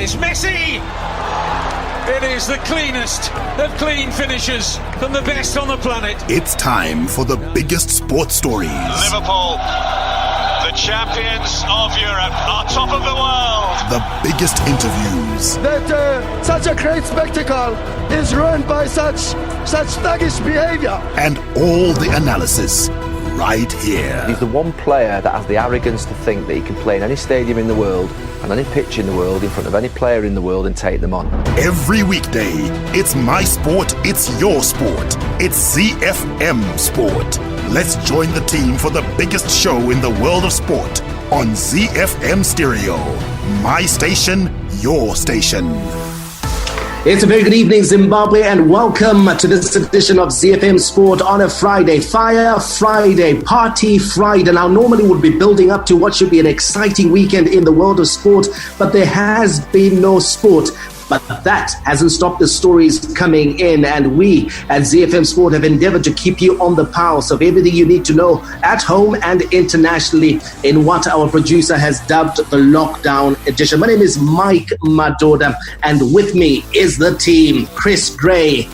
is Messi! It is the cleanest of clean finishes from the best on the planet. It's time for the biggest sports stories. Liverpool, the champions of Europe, are top of the world. The biggest interviews. That such a great spectacle is ruined by such thuggish behavior. And all the analysis right here. He's the one player that has the arrogance to think that he can play in any stadium in the world and any pitch in the world in front of any player in the world and take them on. Every weekday, it's my sport, it's your sport. It's ZiFM Sport. Let's join the team for the biggest show in the world of sport on ZiFM Stereo. My station, your station. It's a very good evening, Zimbabwe, and welcome to this edition of ZiFM Sport on a Friday. Fire Friday, Party Friday. Now, normally we'd be building up to what should be an exciting weekend in the world of sport, but there has been no sport. But that hasn't stopped the stories coming in, and we at ZiFM Sport have endeavored to keep you on the pulse of everything you need to know at home and internationally in what our producer has dubbed the Lockdown Edition. My name is Mike Madoda, and with me is the team: Chris Gray,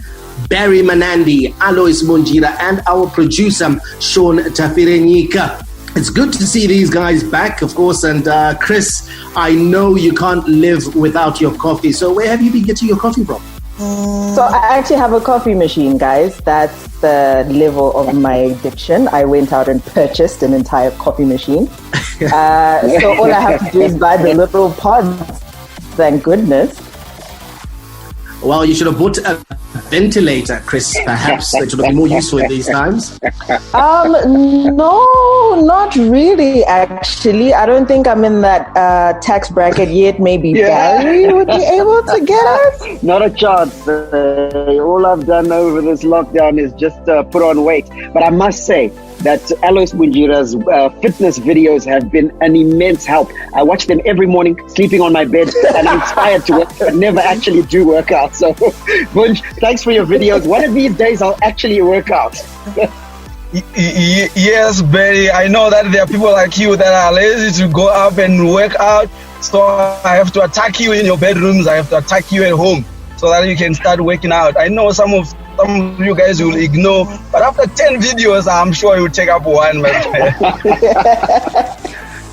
Barry Manandi, Alois Munjira, and our producer, Sean Tafirenyika. It's good to see these guys back, of course, and Chris, I know you can't live without your coffee, so where have you been getting your coffee from? So I actually have a coffee machine, guys. That's the level of my addiction. I went out and purchased an entire coffee machine. So all I have to do is buy the little pods, thank goodness. Well, you should have bought a ventilator, Chris, perhaps. It would be more useful in these times. No, not really, actually. I don't think I'm in that tax bracket yet. Maybe Barry would be able to get us. Not a chance. All I've done over this lockdown is just put on weight. But I must say that Alois Munjira's fitness videos have been an immense help. I watch them every morning, sleeping on my bed, and I'm inspired to work, but never actually do work out. So, Munj, thanks for your videos. One of these days, I'll actually work out. Yes, Barry. I know that there are people like you that are lazy to go up and work out. So I have to attack you in your bedrooms. I have to attack you at home so that you can start working out. I know some of you guys will ignore, but after 10 videos, I'm sure you'll take up one.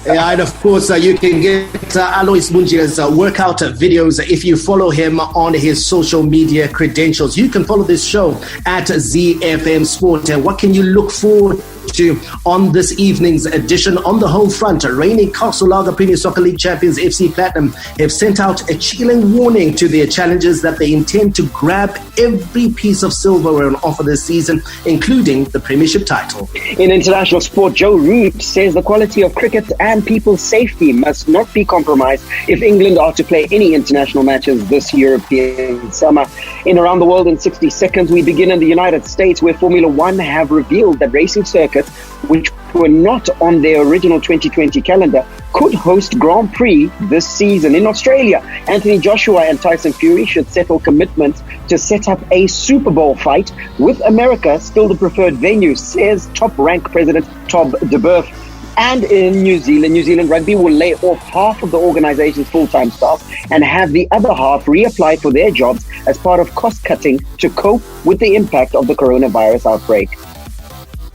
Yeah, and of course, you can get Alois Munjira's workout videos if you follow him on his social media credentials. You can follow this show at ZiFM Sport. And what can you look forward to on this evening's edition? On the home front, reigning Castle Premier Soccer League champions FC Platinum have sent out a chilling warning to their challengers that they intend to grab every piece of silverware on offer this season, including the Premiership title. In international sport, Joe Root says the quality of cricket and people's safety must not be compromised if England are to play any international matches this European summer. In Around the World in 60 Seconds, we begin in the United States, where Formula One have revealed that racing circuits, which were not on their original 2020 calendar, could host Grand Prix this season. In Australia, Anthony Joshua and Tyson Fury should settle commitments to set up a Super Bowl fight, with America still the preferred venue, says top-ranked President Todd DeBerth. And in New Zealand Rugby will lay off half of the organization's full-time staff and have the other half reapply for their jobs as part of cost-cutting to cope with the impact of the coronavirus outbreak.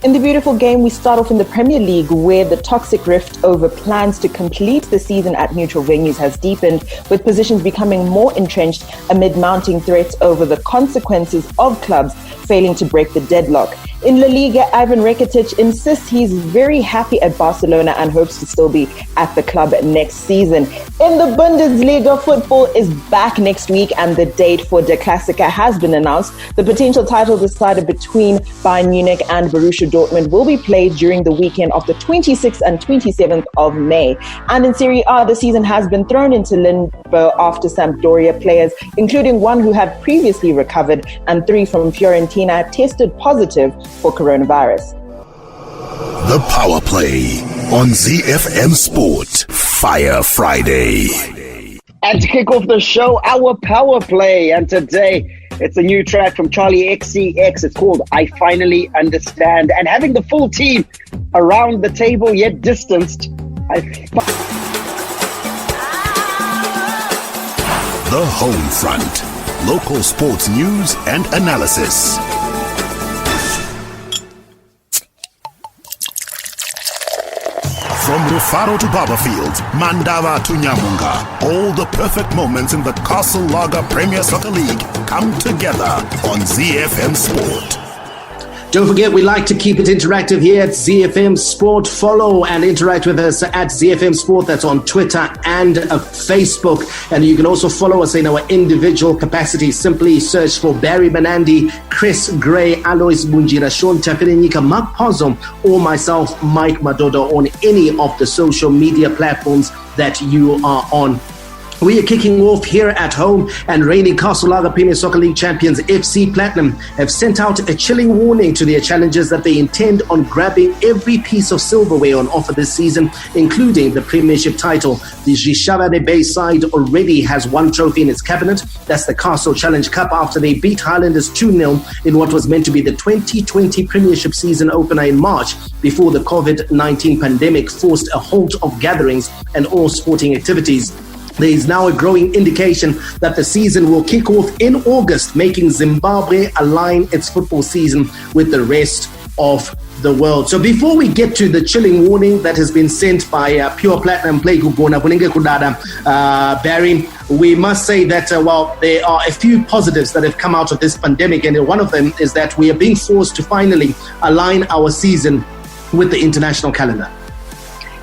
In the beautiful game, we start off in the Premier League, where the toxic rift over plans to complete the season at neutral venues has deepened, with positions becoming more entrenched amid mounting threats over the consequences of clubs failing to break the deadlock. In La Liga, Ivan Rakitic insists he's very happy at Barcelona and hopes to still be at the club next season. In the Bundesliga, football is back next week and the date for Der Klassiker has been announced. The potential title decided between Bayern Munich and Borussia Dortmund will be played during the weekend of the 26th and 27th of May. And in Serie A, the season has been thrown into limbo after Sampdoria players, including one who had previously recovered and 3 from Fiorentina, tested positive for coronavirus. The Power Play on ZiFM Sport. Fire Friday. And to kick off the show, our Power Play. And today, it's a new track from Charlie XCX. It's called I Finally Understand. And having the full team around the table yet distanced, The Home Front. Local sports news and analysis. From Rufaro to Barberfield, Mandava to Nyamunga, all the perfect moments in the Castle Lager Premier Soccer League come together on ZiFM Sport. Don't forget, we like to keep it interactive here at ZiFM Sport. Follow and interact with us at ZiFM Sport. That's on Twitter and Facebook. And you can also follow us in our individual capacity. Simply search for Barry Menandi, Chris Gray, Alois Bunjira, Sean Tafirinika, Mark Pozom, or myself, Mike Madodo, on any of the social media platforms that you are on. We are kicking off here at home, and reigning Castle Lager Premier Soccer League champions FC Platinum have sent out a chilling warning to their challengers that they intend on grabbing every piece of silverware on offer this season, including the Premiership title. The Zhishavane Bay side already has one trophy in its cabinet. That's the Castle Challenge Cup, after they beat Highlanders 2-0 in what was meant to be the 2020 Premiership season opener in March, before the COVID-19 pandemic forced a halt of gatherings and all sporting activities. There is now a growing indication that the season will kick off in August, making Zimbabwe align its football season with the rest of the world. So before we get to the chilling warning that has been sent by Pure Platinum Play Barry, we must say that, there are a few positives that have come out of this pandemic, and one of them is that we are being forced to finally align our season with the international calendar.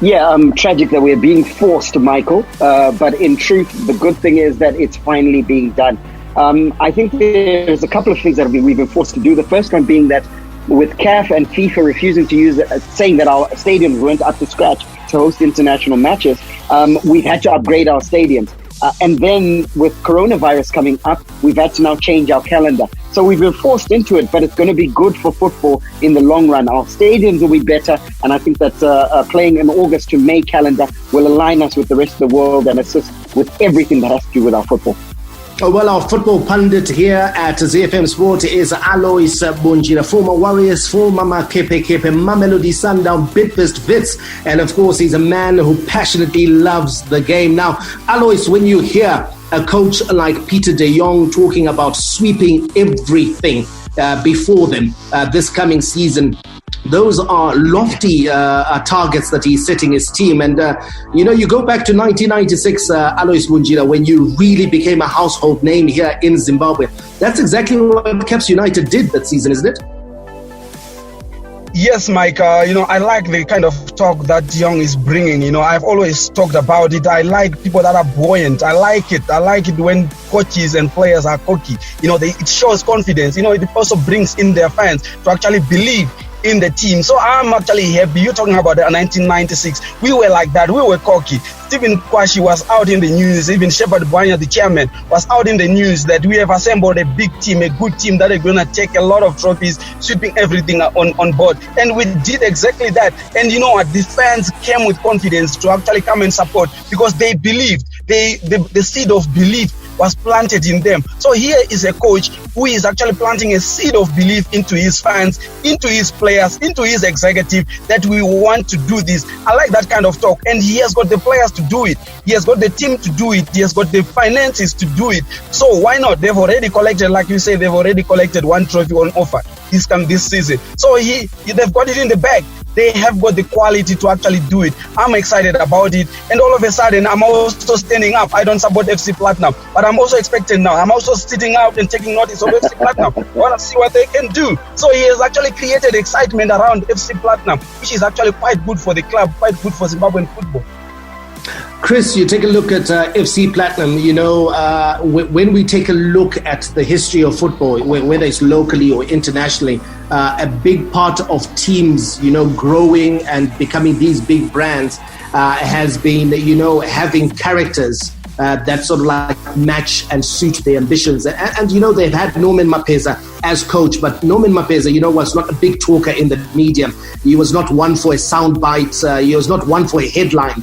Yeah, tragic that we're being forced, Michael. But in truth, the good thing is that it's finally being done. I think there's a couple of things that we've been forced to do. The first one being that with CAF and FIFA refusing to use, saying that our stadiums weren't up to scratch to host international matches, we've had to upgrade our stadiums. And then with coronavirus coming up, we've had to now change our calendar. So we've been forced into it, but it's going to be good for football in the long run. Our stadiums will be better, and I think that playing an August to May calendar will align us with the rest of the world and assist with everything that has to do with our football. Well, our football pundit here at ZiFM Sport is Alois Bunjira, former Warriors, former Makepe, Mamelodi Sundown, Bidvest Wits, and of course he's a man who passionately loves the game. Now, Alois, when you hear a coach like Peter de Jong talking about sweeping everything before them this coming season, those are lofty targets that he's setting his team. And, you go back to 1996, Alois Bunjira, when you really became a household name here in Zimbabwe. That's exactly what Caps United did that season, isn't it? Yes, Mike. I like the kind of talk that Young is bringing. I've always talked about it. I like people that are buoyant. I like it. I like it when coaches and players are cocky. It shows confidence. It also brings in their fans to actually believe in the team. So I'm actually happy. You're talking about 1996. We were like that. We were cocky. Stephen Kwashi was out in the news. Even Shepard Bwanya, the chairman, was out in the news that we have assembled a big team, a good team that are going to take a lot of trophies, sweeping everything on board. And we did exactly that. And you know what? The fans came with confidence to actually come and support because they believed. The seed of belief was planted in them. So here is a coach who is actually planting a seed of belief into his fans, into his players, into his executive, that we want to do this. I like that kind of talk. And he has got the players to do it. He has got the team to do it. He has got the finances to do it. So why not? They've already collected, like you say, they've already collected one trophy on offer this season. So they've got it in the bag. They have got the quality to actually do it. I'm excited about it. And all of a sudden, I'm also standing up. I don't support FC Platinum, but I'm also expecting now. I'm also sitting out and taking notice of FC Platinum. I want to see what they can do. So he has actually created excitement around FC Platinum, which is actually quite good for the club, quite good for Zimbabwean football. Chris, you take a look at FC Platinum, when we take a look at the history of football, whether it's locally or internationally, a big part of teams, growing and becoming these big brands has been, having characters that sort of like match and suit their ambitions. And they've had Norman Mapeza as coach, but Norman Mapeza, was not a big talker in the media. He was not one for a soundbite. He was not one for a headline.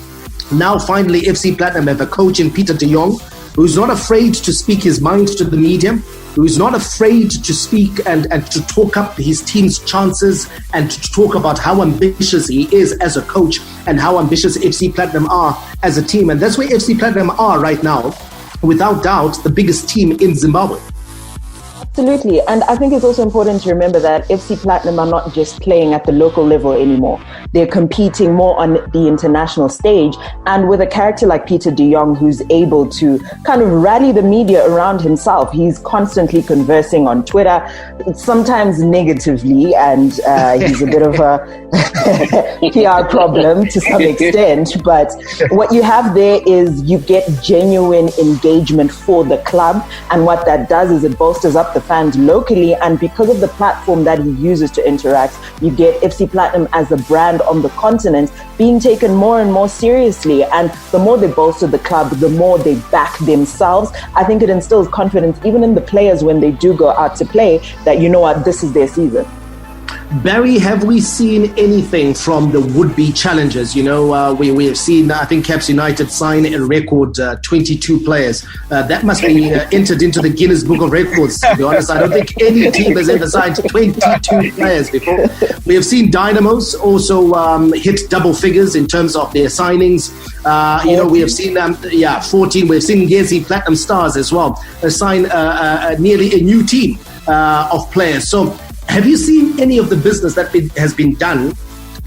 Now, finally, FC Platinum have a coach in Peter de Jong, who's not afraid to speak his mind to the media, who's not afraid to speak and to talk up his team's chances and to talk about how ambitious he is as a coach and how ambitious FC Platinum are as a team. And that's where FC Platinum are right now. without doubt, the biggest team in Zimbabwe. Absolutely. And I think it's also important to remember that FC Platinum are not just playing at the local level anymore. They're competing more on the international stage. And with a character like Peter de Jong, who's able to kind of rally the media around himself, he's constantly conversing on Twitter, sometimes negatively, and he's a bit of a PR problem to some extent. But what you have there is you get genuine engagement for the club. And what that does is it bolsters up the fans locally, and because of the platform that he uses to interact, you get FC Platinum as a brand on the continent being taken more and more seriously. And the more they bolster the club, the more they back themselves. I think it instills confidence even in the players when they do go out to play, that you know what, this is their season. Barry, have we seen anything from the would-be challengers? You know, we have seen, I think, Caps United sign a record 22 players. That must be entered into the Guinness Book of Records, to be honest. I don't think any team has ever signed 22 players before. We have seen Dynamos also hit double figures in terms of their signings. You know, we have seen, 14. We've seen Ngezi Platinum Stars as well sign nearly a new team of players. So, have you seen any of the business that has been done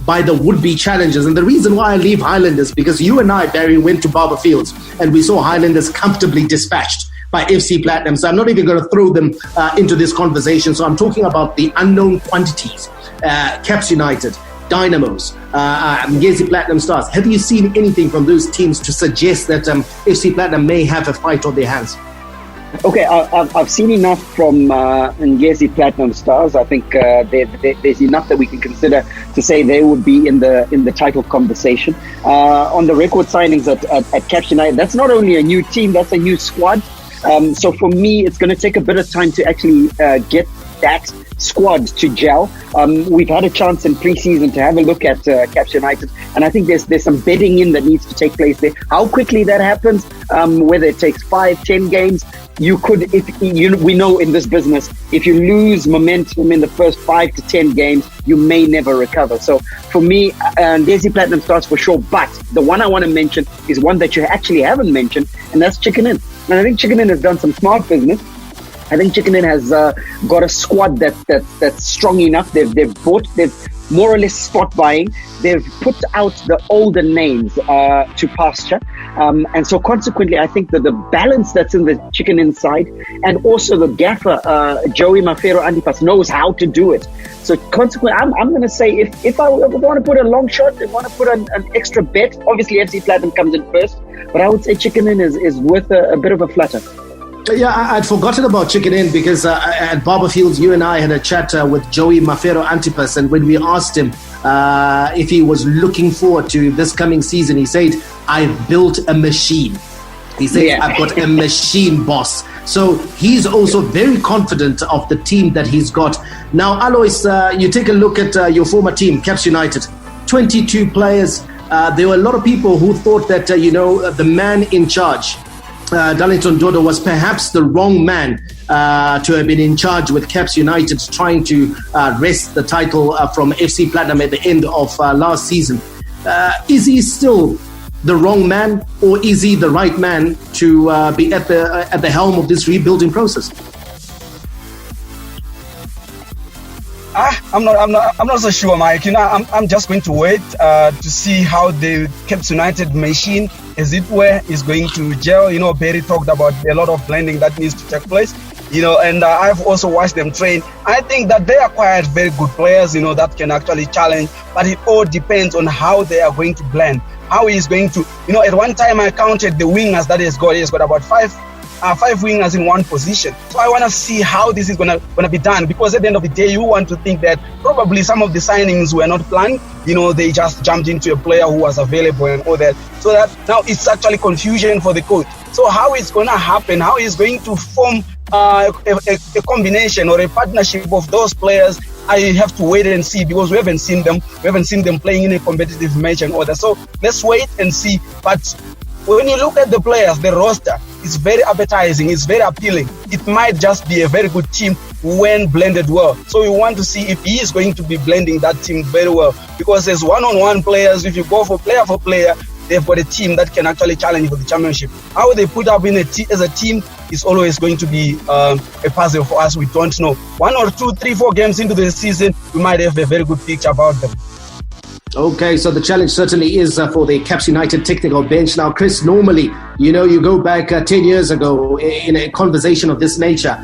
by the would-be challengers? And the reason why I leave Highlanders, because you and I, Barry, went to Barber Fields and we saw Highlanders comfortably dispatched by FC Platinum. So I'm not even going to throw them into this conversation. So I'm talking about the unknown quantities. Caps United, Dynamos, Ngezi Platinum Stars. Have you seen anything from those teams to suggest that FC Platinum may have a fight on their hands? Okay, I've seen enough from Ngezi Platinum Stars. I think there's enough that we can consider to say they would be in the title conversation. On the record signings at Caps United, that's not only a new team, that's a new squad. So for me, it's going to take a bit of time to actually get that squad to gel. We've had a chance in pre-season to have a look at Caps United, and I think there's some bedding in that needs to take place there. How quickly that happens, whether it takes 5-10 games, we know in this business, if you lose momentum in the first 5 to 10 games, you may never recover. So for me, Ngezi Platinum Stars for sure, but the one I want to mention is one that you actually haven't mentioned, and that's Chicken Inn. And I think Chicken Inn has done some smart business. I think Chicken Inn has got a squad that's strong enough. They've more or less spot buying. They've put out the older names to pasture. And so consequently, I think that the balance that's in the Chicken Inn side, and also the gaffer, Joey Mafero Antipas, knows how to do it. So consequently, I'm going to say if I want to put a long shot, if I want to put an extra bet, obviously FC Platinum comes in first, but I would say Chicken Inn is worth a bit of a flutter. Yeah, I'd forgotten about Chicken Inn because at Barber Fields, you and I had a chat with Joey Mafero Antipas, and when we asked him if he was looking forward to this coming season, he said, "I've built a machine." He said, "I've got a machine, boss." So he's also very confident of the team that he's got. Now, Alois, you take a look at your former team, Caps United, 22 players. There were a lot of people who thought that, the man in charge, Darlington Dodo, was perhaps the wrong man to have been in charge with Caps United, trying to wrest the title from FC Platinum at the end of last season. Is he still the wrong man, or is he the right man to be at the helm of this rebuilding process? I'm not so sure, Mike. I'm just going to wait to see how the Caps United machine, as it were, is going to gel. Barry talked about a lot of blending that needs to take place. And I've also watched them train. I think that they acquired very good players, that can actually challenge. But it all depends on how they are going to blend. How he is going to, at one time I counted the wingers that he's got. He's got about five wingers in one position. So I want to see how this is gonna be done, because at the end of the day, you want to think that probably some of the signings were not planned. They just jumped into a player who was available and all that. So that now it's actually confusion for the coach. So how it's gonna happen? How he's going to form a combination or a partnership of those players? I have to wait and see, because we haven't seen them. We haven't seen them playing in a competitive match and all that. So let's wait and see. But when you look at the players, the roster, it's very appetizing, it's very appealing. It might just be a very good team when blended well. So we want to see if he is going to be blending that team very well. Because as one-on-one players, if you go for player, they've got a team that can actually challenge for the championship. How they put up as a team is always going to be a puzzle for us. We don't know. 1 or 2, 3, 4 games into the season, we might have a very good picture about them. Okay, so the challenge certainly is for the Caps United technical bench. Now, Chris, normally, you go back 10 years ago in a conversation of this nature,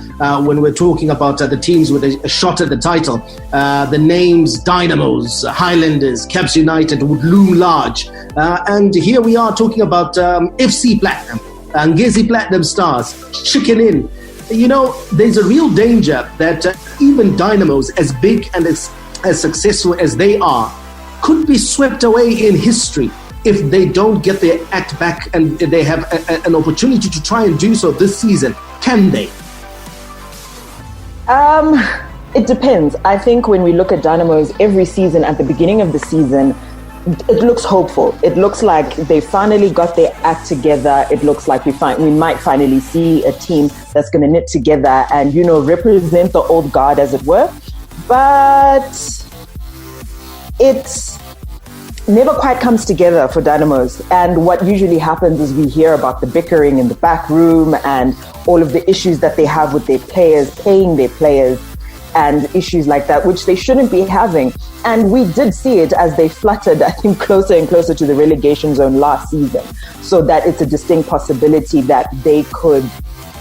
when we're talking about the teams with a shot at the title, the names Dynamos, Highlanders, Caps United would loom large. And here we are talking about FC Platinum, Ngezi Platinum Stars, chicken in. There's a real danger that even Dynamos, as big and as successful as they are, could be swept away in history if they don't get their act back and they have an opportunity to try and do so this season. Can they? It depends. I think when we look at Dynamos every season, at the beginning of the season, it looks hopeful. It looks like they finally got their act together. It looks like we might finally see a team that's going to knit together and, represent the old guard, as it were. But it never quite comes together for Dynamos. And what usually happens is we hear about the bickering in the back room and all of the issues that they have with their players, paying their players, and issues like that, which they shouldn't be having. And we did see it as they fluttered, I think, closer and closer to the relegation zone last season, so that it's a distinct possibility that they could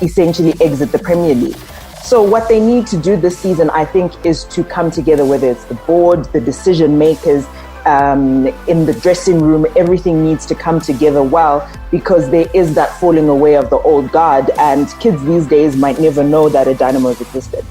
essentially exit the Premier League. So what they need to do this season, I think, is to come together, whether it's the board, the decision makers, in the dressing room. Everything needs to come together well, because there is that falling away of the old guard, and kids these days might never know that a Dynamos existed.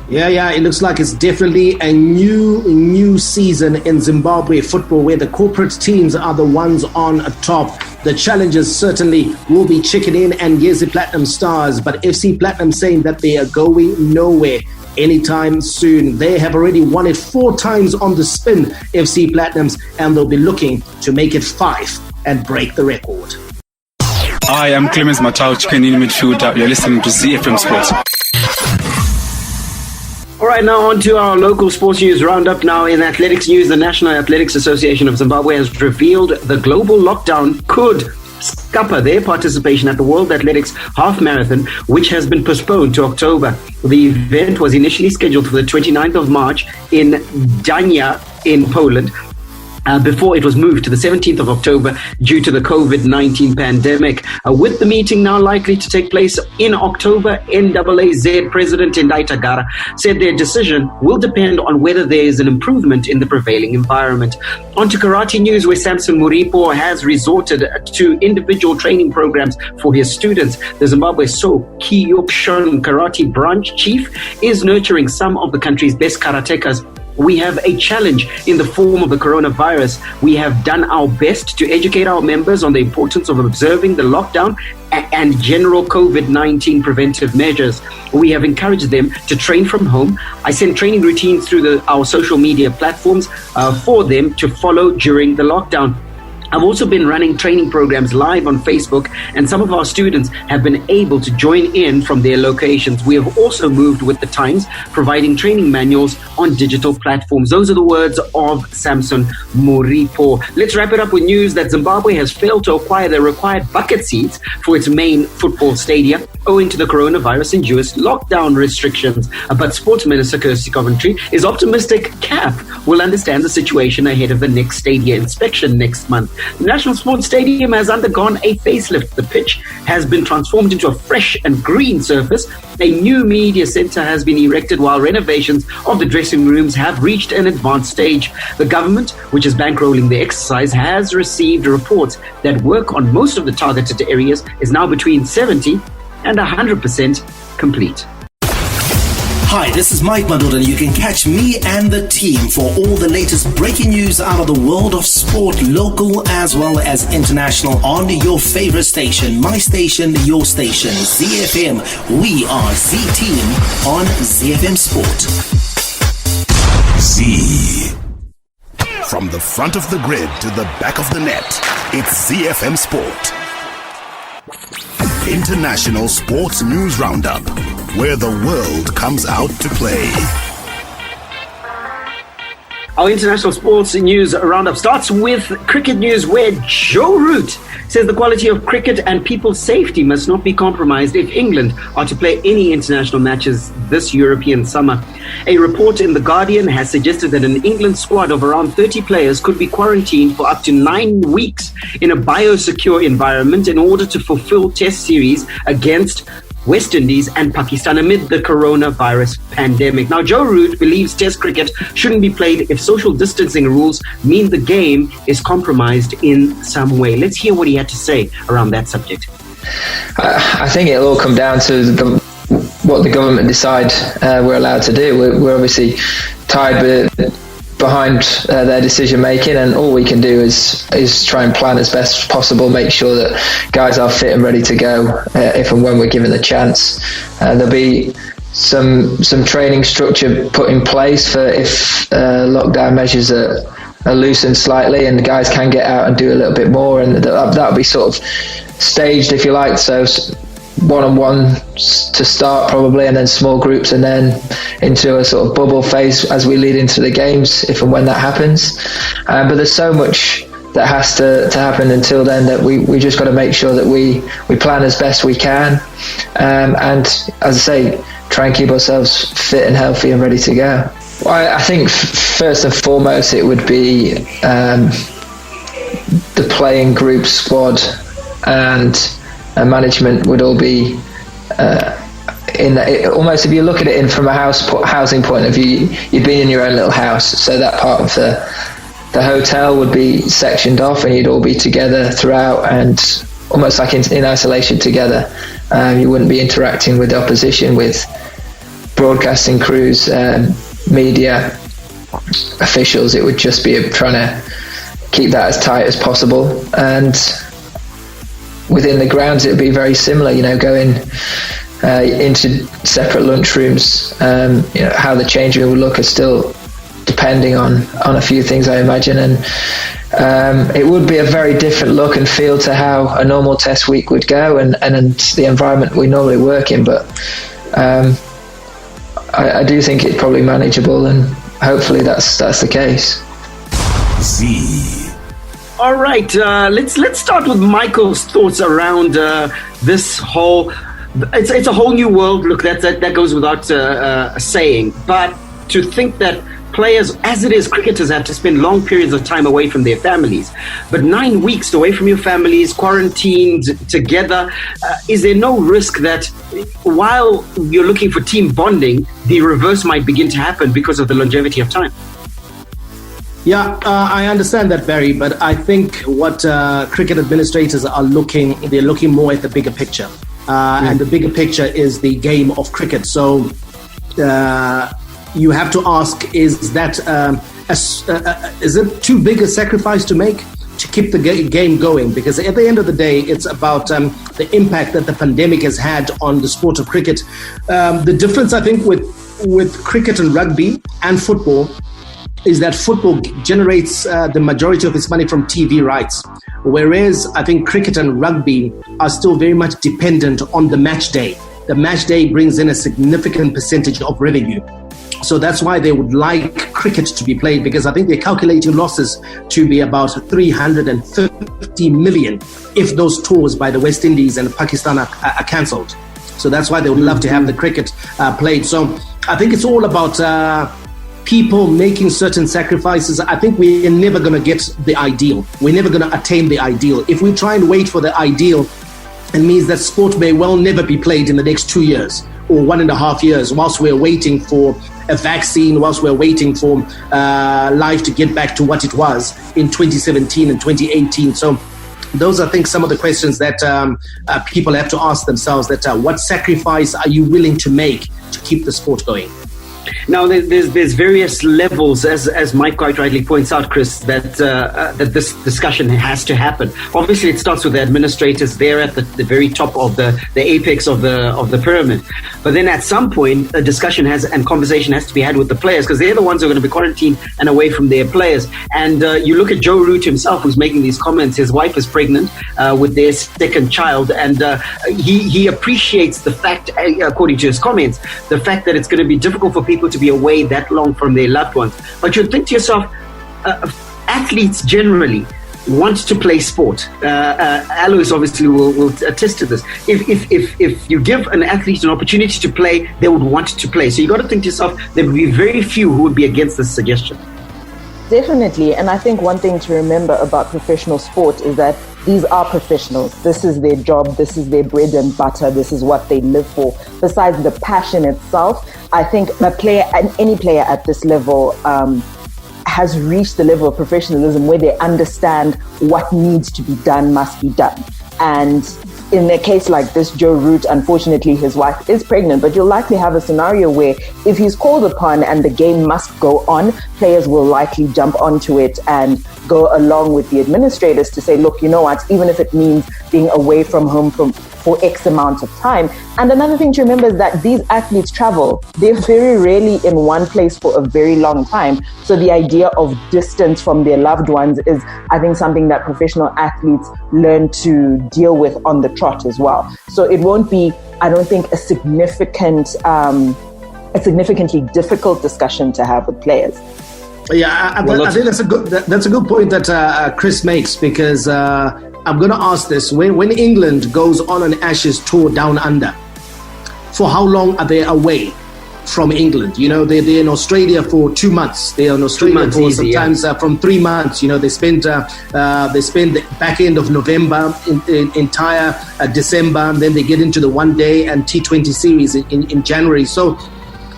Yeah, it looks like it's definitely a new season in Zimbabwe football, where the corporate teams are the ones on top. The challengers certainly will be chicken in and Ngezi Platinum Stars, but FC Platinum saying that they are going nowhere anytime soon. They have already won it 4 times on the spin, FC Platinums, and they'll be looking to make it 5 and break the record. Hi, I'm Clemens Matau, chicken in midfielder. You're listening to ZiFM Sport. All right, now on to our local sports news roundup. Now in athletics news, the National Athletics Association of Zimbabwe has revealed the global lockdown could scupper their participation at the World Athletics Half Marathon, which has been postponed to October. The event was initially scheduled for the 29th of March in Gdańsk in Poland, before it was moved to the 17th of October due to the COVID-19 pandemic. With the meeting now likely to take place in October, NAAZ President Tendai Tagara said their decision will depend on whether there is an improvement in the prevailing environment. On to karate news, where Samson Muripo has resorted to individual training programs for his students. The Zimbabwe So Kyokushin Karate Branch Chief is nurturing some of the country's best karatekas. We have a challenge in the form of the coronavirus. We have done our best to educate our members on the importance of observing the lockdown and general COVID-19 preventive measures. We have encouraged them to train from home. I send training routines through our social media platforms for them to follow during the lockdown. I've also been running training programs live on Facebook, and some of our students have been able to join in from their locations. We have also moved with the times, providing training manuals on digital platforms. Those are the words of Samson Muripo. Let's wrap it up with news that Zimbabwe has failed to acquire the required bucket seats for its main football stadium owing to the coronavirus-induced lockdown restrictions. But Sports Minister Kirsty Coventry is optimistic CAF will understand the situation ahead of the next stadium inspection next month. The National Sports Stadium has undergone a facelift. The pitch has been transformed into a fresh and green surface. A new media centre has been erected, while renovations of the dressing rooms have reached an advanced stage. The government, which is bankrolling the exercise, has received reports that work on most of the targeted areas is now between 70 and 100% complete. Hi, this is Mike Madod, and you can catch me and the team for all the latest breaking news out of the world of sport, local as well as international, on your favorite station, my station, your station, ZFM. We are Z-Team on ZFM Sport. Z. From the front of the grid to the back of the net, it's ZFM Sport. International Sports News Roundup, where the world comes out to play. Our international sports news roundup starts with cricket news, where Joe Root says the quality of cricket and people's safety must not be compromised if England are to play any international matches this European summer. A report in The Guardian has suggested that an England squad of around 30 players could be quarantined for up to 9 weeks in a biosecure environment in order to fulfill test series against West Indies and Pakistan amid the coronavirus pandemic. Now, Joe Root believes Test cricket shouldn't be played if social distancing rules mean the game is compromised in some way. Let's hear what he had to say around that subject. I think it'll all come down to what the government decide we're allowed to do. We're obviously tied behind their decision making, and all we can do is try and plan as best possible, make sure that guys are fit and ready to go if and when we're given the chance. There'll be some training structure put in place for if lockdown measures are loosened slightly and the guys can get out and do a little bit more, and that'll be sort of staged, if you like. So one-on-one to start probably, and then small groups, and then into a sort of bubble phase as we lead into the games, if and when that happens. But there's so much that has to happen until then that we just got to make sure that we plan as best we can, and as I say, try and keep ourselves fit and healthy and ready to go. Well, I think first and foremost it would be the playing group, squad and management would all be almost, if you look at it from a housing point of view, you'd be in your own little house, so that part of the hotel would be sectioned off and you'd all be together throughout and almost like in isolation together. You wouldn't be interacting with the opposition, with broadcasting crews, media, officials. It would just be trying to keep that as tight as possible, and within the grounds it would be very similar, going into separate lunchrooms. How the change room would look is still depending on a few things, I imagine, and it would be a very different look and feel to how a normal test week would go and the environment we normally work in, but I do think it's probably manageable, and hopefully that's the case. All right, let's start with Michael's thoughts around this whole. It's a whole new world. Look, that goes without saying. But to think that players, as it is, cricketers have to spend long periods of time away from their families, but 9 weeks away from your families, quarantined together, is there no risk that while you're looking for team bonding, the reverse might begin to happen because of the longevity of time? Yeah, I understand that, Barry, but I think what cricket administrators are they're looking more at the bigger picture. And the bigger picture is the game of cricket. So you have to ask, is it too big a sacrifice to make to keep the game going? Because at the end of the day, it's about the impact that the pandemic has had on the sport of cricket. The difference, I think, with cricket and rugby and football is that football generates the majority of its money from TV rights, whereas I think cricket and rugby are still very much dependent on the match day. The match day brings in a significant percentage of revenue. So that's why they would like cricket to be played, because I think they're calculating losses to be about 350 million if those tours by the West Indies and Pakistan are cancelled. So that's why they would love to have the cricket played. So I think it's all about people making certain sacrifices. I think we're never going to get the ideal. We're never going to attain the ideal. If we try and wait for the ideal, it means that sport may well never be played in the next 2 years or 1.5 years, whilst we're waiting for a vaccine, whilst we're waiting for life to get back to what it was in 2017 and 2018. So those are, I think, some of the questions that people have to ask themselves, that what sacrifice are you willing to make to keep the sport going? Now, there's various levels, as Mike quite rightly points out, Chris, that this discussion has to happen. Obviously, it starts with the administrators. They're at the very top of the apex of the pyramid. But then at some point, a discussion and conversation has to be had with the players, because they're the ones who are going to be quarantined and away from their players. And you look at Joe Root himself, who's making these comments. His wife is pregnant with their second child, and he appreciates the fact, according to his comments, the fact that it's going to be difficult for people people to be away that long from their loved ones. But you'd think to yourself, athletes generally want to play sport. Alois obviously will attest to this. If you give an athlete an opportunity to play, they would want to play. So you got to think to yourself, there would be very few who would be against this suggestion. Definitely. And I think one thing to remember about professional sport is that these are professionals. This is their job. This is their bread and butter. This is what they live for. Besides the passion itself, I think a player, and any player at this level, has reached the level of professionalism where they understand what needs to be done must be done. And in a case like this, Joe Root, unfortunately, his wife is pregnant, but you'll likely have a scenario where if he's called upon and the game must go on, players will likely jump onto it and go along with the administrators to say, look, you know what, even if it means being away from home for X amount of time. And another thing to remember is that these athletes travel. They're very rarely in one place for a very long time. So the idea of distance from their loved ones is, I think, something that professional athletes learn to deal with on the trot as well. So it won't be, I don't think, a significantly difficult discussion to have with players. Yeah, I think that's a good point that Chris makes, because I'm going to ask this. When England goes on an Ashes tour down under, for how long are they away from England? You know, they're in Australia for 2 months. They're in Australia for easy, sometimes from 3 months. You know, they spend the back end of November, entire December, and then they get into the one day and T20 series in January. So,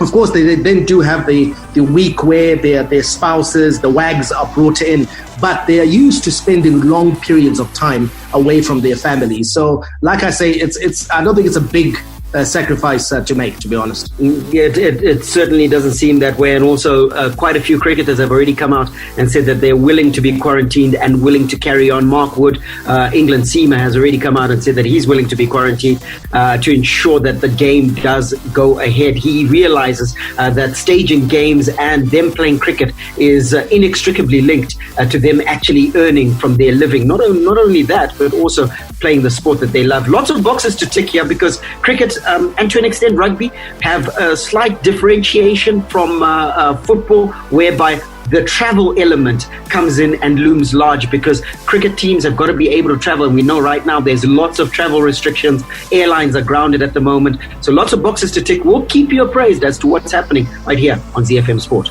of course, they then do have the week where their spouses, the wags, are brought in, but they are used to spending long periods of time away from their families. So, like I say, I don't think it's a big sacrifice to make, to be honest. Yeah, it certainly doesn't seem that way. And also, quite a few cricketers have already come out and said that they're willing to be quarantined and willing to carry on. Mark Wood, England seamer, has already come out and said that he's willing to be quarantined to ensure that the game does go ahead. He realizes that staging games and them playing cricket is inextricably linked to them actually earning from their living. Not only that, but also playing the sport that they love. Lots of boxes to tick here, because cricket and to an extent rugby have a slight differentiation from football, whereby the travel element comes in and looms large, because cricket teams have got to be able to travel. And we know right now there's lots of travel restrictions. Airlines are grounded at the moment. So lots of boxes to tick. We'll keep you appraised as to what's happening right here on ZiFM Sport.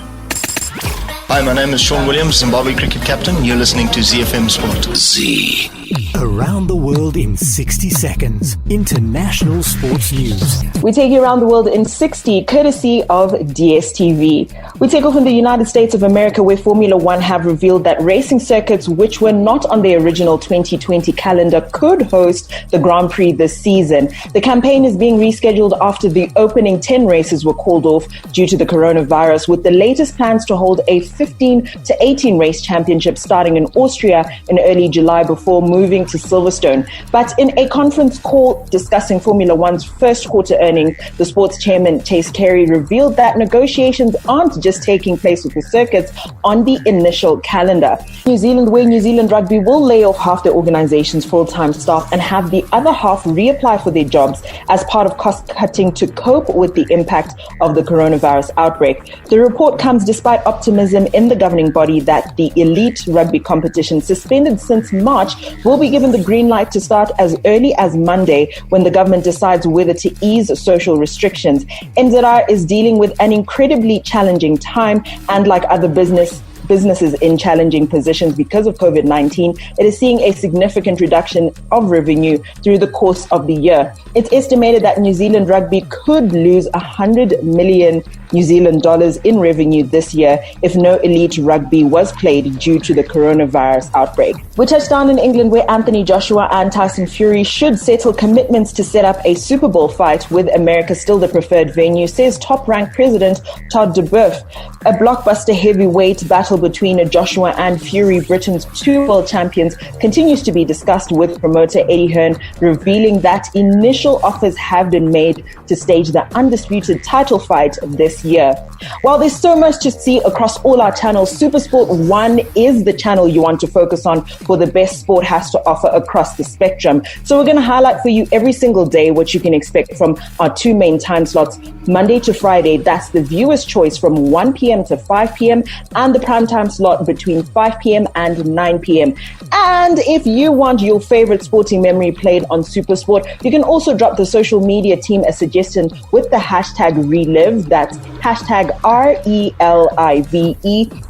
Hi, my name is Sean Williams, Zimbabwe cricket captain. You're listening to ZiFM Sport. Z. Around the world in 60 seconds. International sports news. We take you around the world in 60, courtesy of DSTV. We take off in the United States of America, where Formula One have revealed that racing circuits which were not on the original 2020 calendar could host the Grand Prix this season. The campaign is being rescheduled after the opening 10 races were called off due to the coronavirus, with the latest plans to hold a 15 to 18 race championship starting in Austria in early July before moving to Silverstone. But in a conference call discussing Formula One's first quarter earnings, the sports chairman Chase Carey revealed that negotiations aren't just taking place with the circuits on the initial calendar. New Zealand, where New Zealand Rugby will lay off half the organization's full-time staff and have the other half reapply for their jobs as part of cost-cutting to cope with the impact of the coronavirus outbreak. The report comes despite optimism in the governing body that the elite rugby competition, suspended since March, will be given the green light to start as early as Monday, when the government decides whether to ease social restrictions. NZR is dealing with an incredibly challenging time, and like other businesses in challenging positions because of COVID-19, it is seeing a significant reduction of revenue through the course of the year. It's estimated that New Zealand Rugby could lose 100 million New Zealand dollars in revenue this year if no elite rugby was played due to the coronavirus outbreak. We touched down in England, where Anthony Joshua and Tyson Fury should settle commitments to set up a Super Bowl fight, with America still the preferred venue, says top-ranked president Todd DeBoeuf. A blockbuster heavyweight battle between Joshua and Fury, Britain's two world champions, continues to be discussed, with promoter Eddie Hearn revealing that initial offers have been made to stage the undisputed title fight this this year. While there's so much to see across all our channels, SuperSport 1 is the channel you want to focus on for the best sport has to offer across the spectrum. So we're going to highlight for you every single day what you can expect from our two main time slots, Monday to Friday. That's the viewer's choice from 1 p.m. to 5 p.m. and the primetime slot between 5 p.m. and 9 p.m. And if you want your favorite sporting memory played on SuperSport, you can also drop the social media team a suggestion with the hashtag Relive. That's hashtag RELIVE,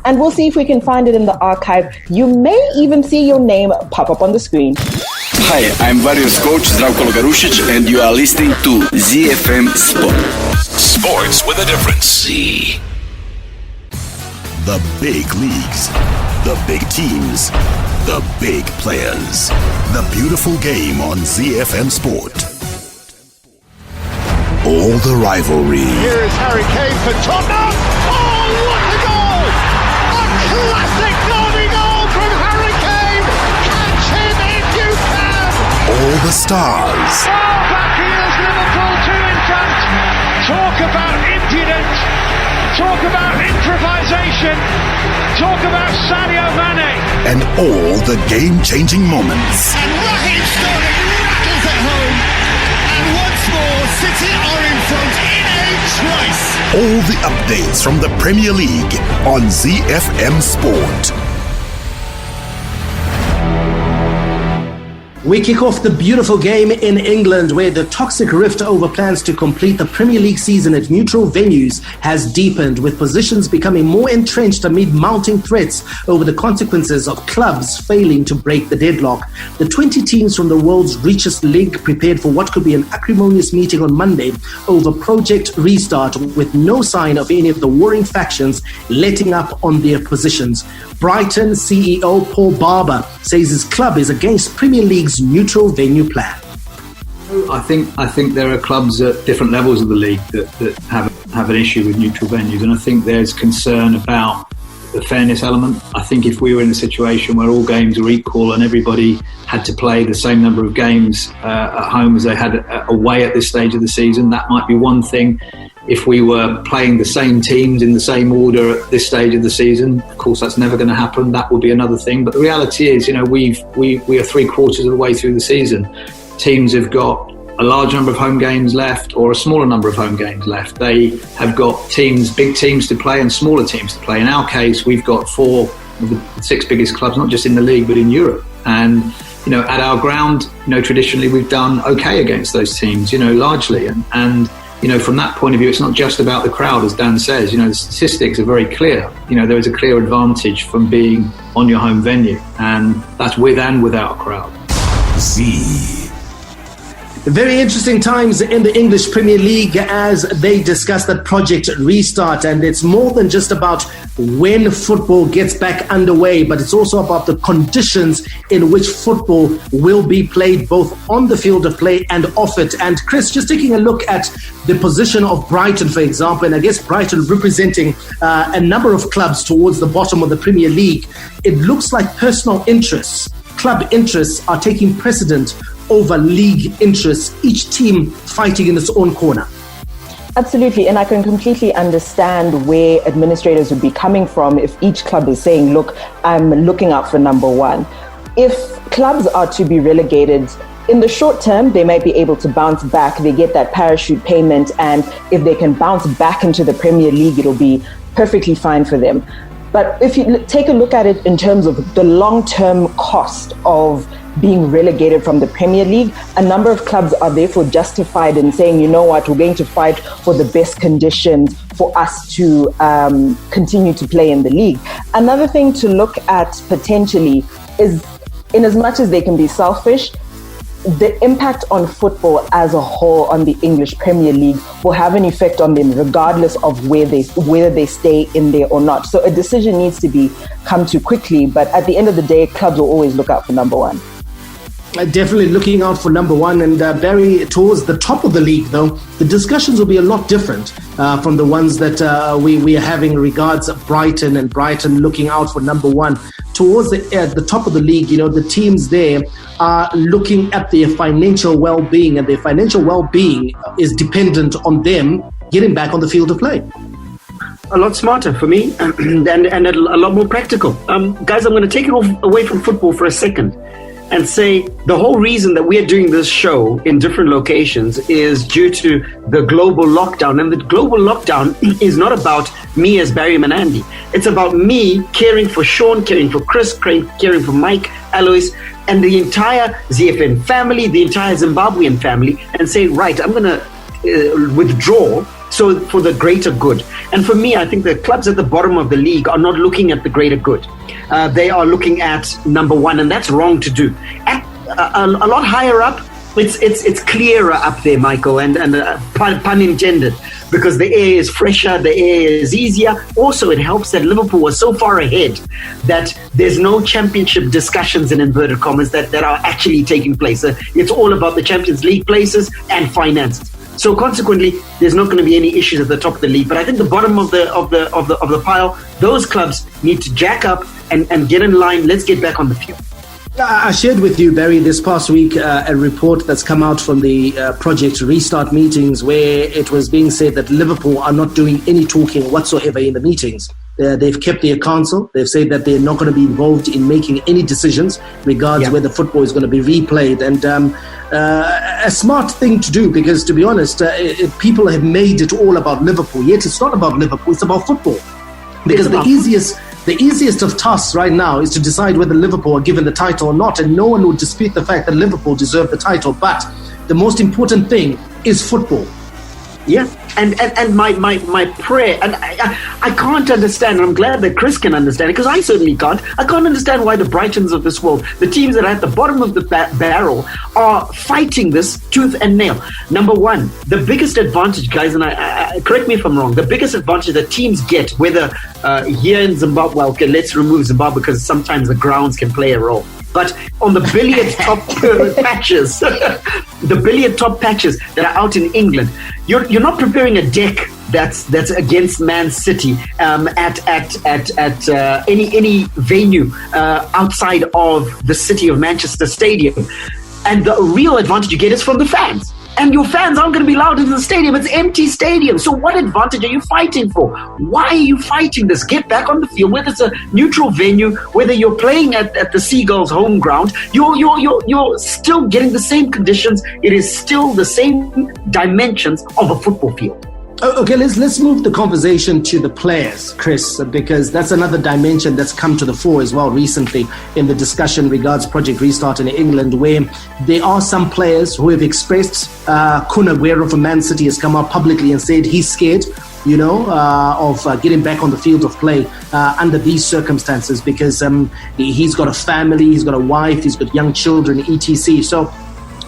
and we'll see if we can find it in the archive. You may even see your name pop up on the screen. Hi, I'm Warriors coach Zdravko Logarušić, and you are listening to ZiFM Sport. Sports with a difference. Z. The big leagues, the big teams, the big players. The beautiful game on ZiFM Sport. All the rivalry. Here is Harry Kane for Tottenham. Oh, what a goal! A classic derby goal from Harry Kane. Catch him if you can. All the stars. Oh, back here's Liverpool 2 in front. Talk about impudence. Talk about improvisation. Talk about Sadio Mane. And all the game-changing moments. And Raheem Sterling rattles it home. And once more, City are in front in a trice. All the updates from the Premier League on ZiFM Sport. We kick off the beautiful game in England where the toxic rift over plans to complete the Premier League season at neutral venues has deepened, with positions becoming more entrenched amid mounting threats over the consequences of clubs failing to break the deadlock. The 20 teams from the world's richest league prepared for what could be an acrimonious meeting on Monday over Project Restart, with no sign of any of the warring factions letting up on their positions. Brighton CEO Paul Barber says his club is against Premier League's neutral venue plan. I think there are clubs at different levels of the league that have an issue with neutral venues, and I think there's concern about the fairness element. I think if we were in a situation where all games were equal and everybody had to play the same number of games at home as they had away at this stage of the season, that might be one thing. If we were playing the same teams in the same order at this stage of the season, of course that's never going to happen. That will be another thing. But the reality is, we are 3/4 of the way through the season. Teams have got a large number of home games left or a smaller number of home games left. They have got big teams to play and smaller teams to play. In our case, we've got 4 of the 6 biggest clubs, not just in the league, but in Europe. And, at our ground, traditionally we've done okay against those teams, largely. And from that point of view, it's not just about the crowd, as Dan says. The statistics are very clear. There is a clear advantage from being on your home venue, and that's with and without a crowd. Z. Very interesting times in the English Premier League as they discuss that Project Restart, and it's more than just about when football gets back underway, but it's also about the conditions in which football will be played, both on the field of play and off it. And Chris, just taking a look at the position of Brighton, for example, and I guess Brighton representing a number of clubs towards the bottom of the Premier League, it looks like personal interests, club interests, are taking precedent over league interests, each team fighting in its own corner. Absolutely, and I can completely understand where administrators would be coming from if each club is saying, look, I'm looking out for number one. If clubs are to be relegated, in the short term, they might be able to bounce back. They get that parachute payment, and if they can bounce back into the Premier League, it'll be perfectly fine for them. But if you take a look at it in terms of the long-term cost of being relegated from the Premier League, a number of clubs are therefore justified in saying, you know what, we're going to fight for the best conditions for us to continue to play in the league. Another thing to look at potentially is, in as much as they can be selfish, the impact on football as a whole on the English Premier League will have an effect on them regardless of whether they stay in there or not. So a decision needs to come to quickly, but at the end of the day, clubs will always look out for number one. Definitely looking out for number one. And Barry, towards the top of the league, though, the discussions will be a lot different from the ones that we are having regards Brighton and Brighton looking out for number one. Towards the top of the league, the teams there are looking at their financial well-being, and their financial well-being is dependent on them getting back on the field of play. a lot smarter for me and a lot more practical. Guys, I'm going to take it away from football for a second and say the whole reason that we're doing this show in different locations is due to the global lockdown. And the global lockdown is not about me as Barry Manandi. It's about me caring for Sean, caring for Chris, caring for Mike, Alois, and the entire ZFM family, the entire Zimbabwean family, and say, right, I'm going to withdraw so for the greater good. And for me, I think the clubs at the bottom of the league are not looking at the greater good. They are looking at number one, and that's wrong to do. At a lot higher up, it's clearer up there, Michael, and pun intended, because the air is fresher, the air is easier. Also, it helps that Liverpool was so far ahead that there's no championship discussions in inverted commas that are actually taking place. It's all about the Champions League places and finances. So consequently, there's not going to be any issues at the top of the league. But I think the bottom of the pile, those clubs need to jack up and get in line. Let's get back on the field. I shared with you, Barry, this past week a report that's come out from the Project Restart meetings, where it was being said that Liverpool are not doing any talking whatsoever in the meetings. They've kept their counsel. They've said that they're not going to be involved in making any decisions regards whether football is going to be replayed. And a smart thing to do, because to be honest, people have made it all about Liverpool. Yet it's not about Liverpool, it's about football. Because the easiest of tasks right now is to decide whether Liverpool are given the title or not, and no one would dispute the fact that Liverpool deserve the title. But the most important thing is football. Yeah, and my prayer, and I can't understand, and I'm glad that Chris can understand it, because I certainly can't. I can't understand why the Brightons of this world, the teams that are at the bottom of the barrel, are fighting this tooth and nail. Number one, the biggest advantage, guys, and I correct me if I'm wrong, the biggest advantage that teams get, whether here in Zimbabwe, okay, let's remove Zimbabwe because sometimes the grounds can play a role. But on the billiard top patches, the billiard top patches that are out in England, you're not preparing a deck that's against Man City at any venue outside of the city of Manchester Stadium, and the real advantage you get is from the fans. And your fans aren't going to be allowed into the stadium. It's an empty stadium. So what advantage are you fighting for? Why are you fighting this? Get back on the field, whether it's a neutral venue, whether you're playing at the Seagulls' home ground, you're still getting the same conditions. It is still the same dimensions of a football field. Okay, let's move the conversation to the players, Chris, because that's another dimension that's come to the fore as well recently in the discussion regards Project Restart in England, where there are some players who have expressed, Kun Aguero from Man City has come out publicly and said he's scared, of getting back on the field of play under these circumstances, because he's got a family, he's got a wife, he's got young children, etc. So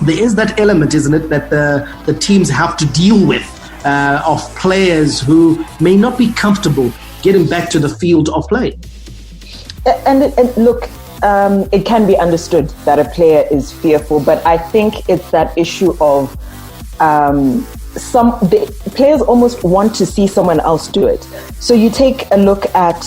there is that element, isn't it, that the teams have to deal with. Of players who may not be comfortable getting back to the field of play. And look, it can be understood that a player is fearful, but I think it's that issue of the players almost want to see someone else do it. So you take a look at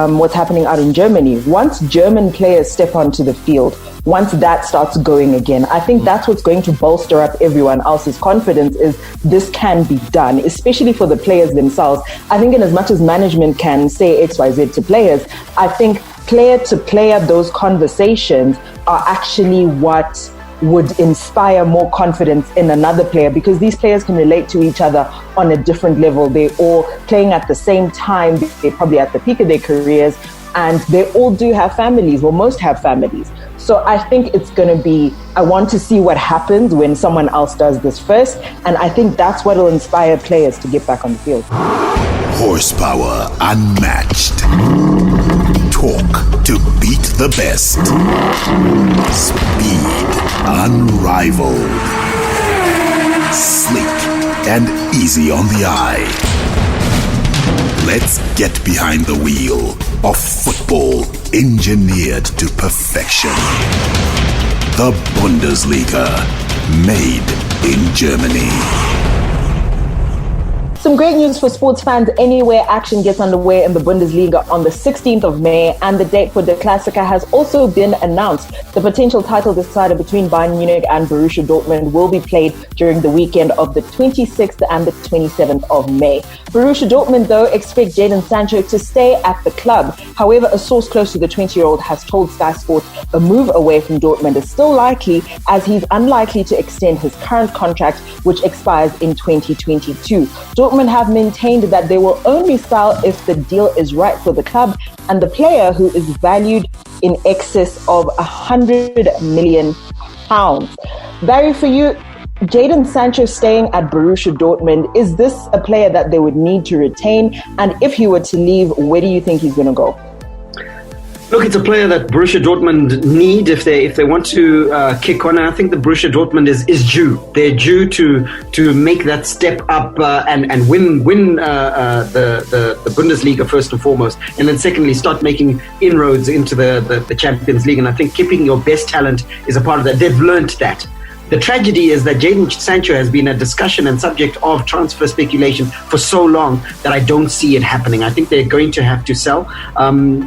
what's happening out in Germany. Once German players step onto the field, once that starts going again, I think that's what's going to bolster up everyone else's confidence, is this can be done, especially for the players themselves. I think in as much as management can say XYZ to players, I think player to player, those conversations are actually what would inspire more confidence in another player, because these players can relate to each other on a different level. They're all playing at the same time. They're probably at the peak of their careers, and they all do have families, well, most have families. So I think it's going to be, I want to see what happens when someone else does this first. And I think that's what will inspire players to get back on the field. Horsepower unmatched. Torque to beat the best. Speed unrivaled. Sleek and easy on the eye. Let's get behind the wheel of football engineered to perfection. The Bundesliga, made in Germany. Some great news for sports fans anywhere. Action gets underway in the Bundesliga on the 16th of May, and the date for the Klassiker has also been announced. The potential title decider between Bayern Munich and Borussia Dortmund will be played during the weekend of the 26th and the 27th of May. Borussia Dortmund, though, expect Jadon Sancho to stay at the club. However, a source close to the 20-year-old has told Sky Sports a move away from Dortmund is still likely, as he's unlikely to extend his current contract, which expires in 2022. Dortmund have maintained that they will only sell if the deal is right for the club and the player, who is valued in excess of £100 million. Barry, for you, Jadon Sancho staying at Borussia Dortmund, is this a player that they would need to retain? And if he were to leave, where do you think he's going to go? Look, it's a player that Borussia Dortmund need if they want to kick on. And I think the Borussia Dortmund is due. They're due to make that step up and win the Bundesliga first and foremost, and then secondly start making inroads into the Champions League. And I think keeping your best talent is a part of that. They've learned that. The tragedy is that Jadon Sancho has been a discussion and subject of transfer speculation for so long that I don't see it happening. I think they're going to have to sell.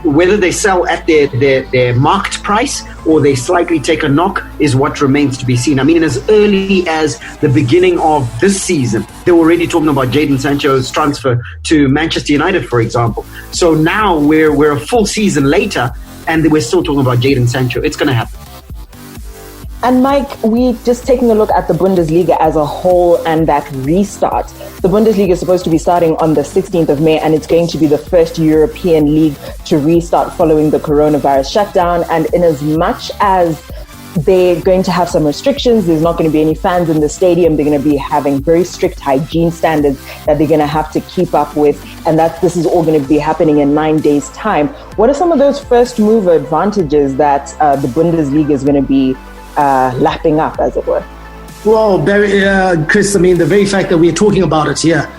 Whether they sell at their marked price or they slightly take a knock is what remains to be seen. I mean, as early as the beginning of this season, they were already talking about Jadon Sancho's transfer to Manchester United, for example. So now we're a full season later and we're still talking about Jadon Sancho. It's going to happen. And Mike, we just taking a look at the Bundesliga as a whole and that restart. The Bundesliga is supposed to be starting on the 16th of May, and it's going to be the first European league to restart following the coronavirus shutdown. And in as much as they're going to have some restrictions, there's not going to be any fans in the stadium. They're going to be having very strict hygiene standards that they're going to have to keep up with. And that this is all going to be happening in 9 days' time. What are some of those first mover advantages that the Bundesliga is going to be lapping up, as it were? Well, Chris, I mean, the very fact that we're talking about it here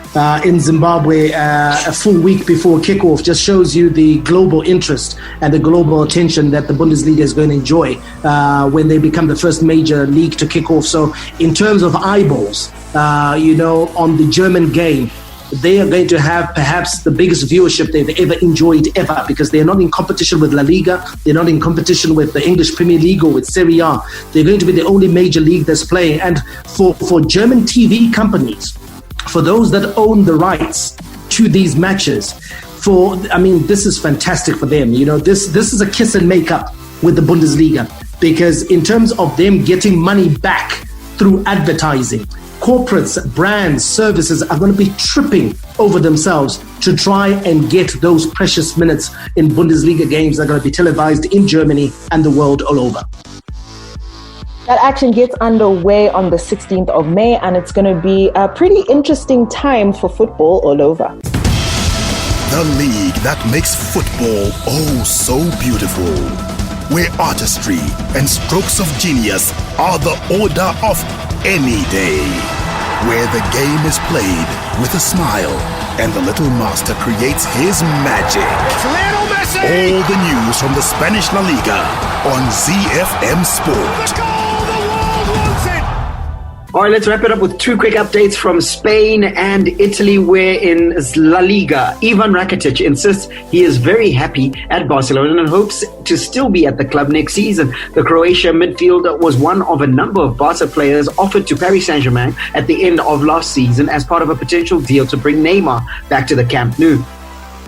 in Zimbabwe a full week before kickoff just shows you the global interest and the global attention that the Bundesliga is going to enjoy when they become the first major league to kick off. So in terms of eyeballs, on the German game, they are going to have perhaps the biggest viewership they've ever enjoyed ever, because they're not in competition with La Liga, they're not in competition with the English Premier League or with Serie A. They're going to be the only major league that's playing. And for German TV companies, for those that own the rights to these matches, this is fantastic for them. This is a kiss and make up with the Bundesliga, because in terms of them getting money back through advertising, corporates, brands, services are going to be tripping over themselves to try and get those precious minutes in Bundesliga games that are going to be televised in Germany and the world all over. That action gets underway on the 16th of May, and it's going to be a pretty interesting time for football all over. The league that makes football oh so beautiful, where artistry and strokes of genius are the order of any day, where the game is played with a smile and the little master creates his magic. It's Lionel Messi! All the news from the Spanish La Liga on ZiFM Sport. The goal the world wants it! All right, let's wrap it up with two quick updates from Spain and Italy, where in La Liga, Ivan Rakitic insists he is very happy at Barcelona and hopes to still be at the club next season. The Croatia midfielder was one of a number of Barca players offered to Paris Saint-Germain at the end of last season as part of a potential deal to bring Neymar back to the Camp Nou.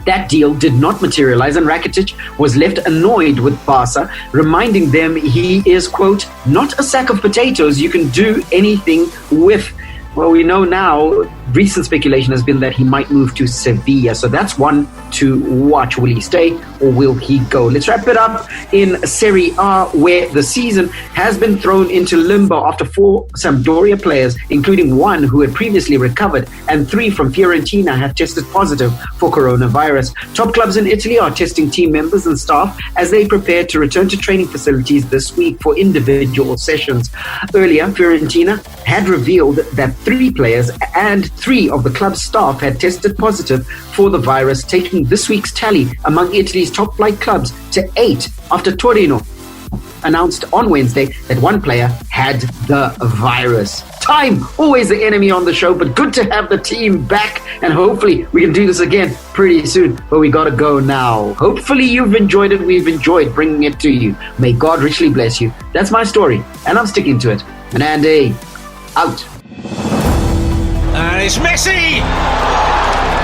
That deal did not materialize, and Rakitic was left annoyed with Barca, reminding them he is, quote, not a sack of potatoes you can do anything with. Well, we know now, recent speculation has been that he might move to Sevilla. So that's one to watch. Will he stay or will he go? Let's wrap it up in Serie A, where the season has been thrown into limbo after 4 Sampdoria players, including one who had previously recovered, and 3 from Fiorentina have tested positive for coronavirus. Top clubs in Italy are testing team members and staff as they prepare to return to training facilities this week for individual sessions. Earlier, Fiorentina had revealed that 3 players and 3 of the club's staff had tested positive for the virus, taking this week's tally among Italy's top flight clubs to 8 after Torino announced on Wednesday that one player had the virus. Time, always the enemy on the show, but good to have the team back, and hopefully we can do this again pretty soon, but we gotta go now. Hopefully you've enjoyed it. We've enjoyed bringing it to you. May God richly bless you. That's my story, and I'm sticking to it. And Andy, out. And it's Messi!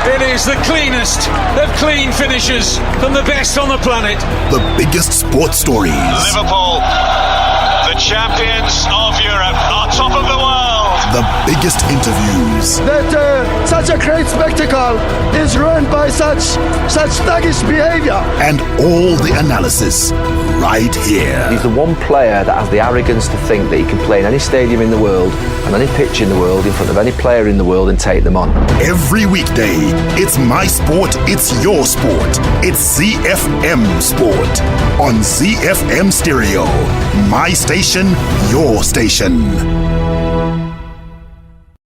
It is the cleanest of clean finishes from the best on the planet. The biggest sports stories. Liverpool, the champions of Europe, are top of the world. The biggest interviews. That such a great spectacle is ruined by such thuggish behavior. And all the analysis right here. He's the one player that has the arrogance to think that he can play in any stadium in the world and any pitch in the world in front of any player in the world and take them on. Every weekday, it's my sport, it's your sport. It's ZiFM Sport on ZiFM Stereo. My station, your station.